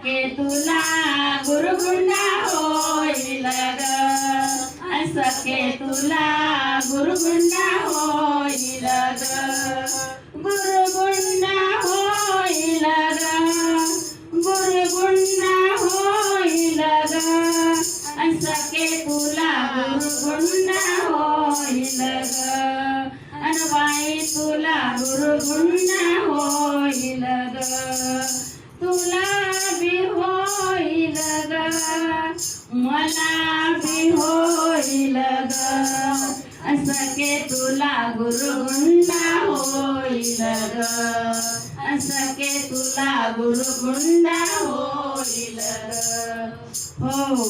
सखे तुला गुरुगुंडा होईल ग सखे तुला गुरुगुंडा होईल ग गुरुगुंडा होईल ग गुरुगुंडा होईल ग सखे तुला गुरुगुंडा होईल ग अनबाई तुला गुरुगुंडा होईल ग तुला बी होईल ग मला बी होईल ग सखे तुला गुरुगुंडा होईल ग सखे तुला गुरुगुंडा होईल ग हो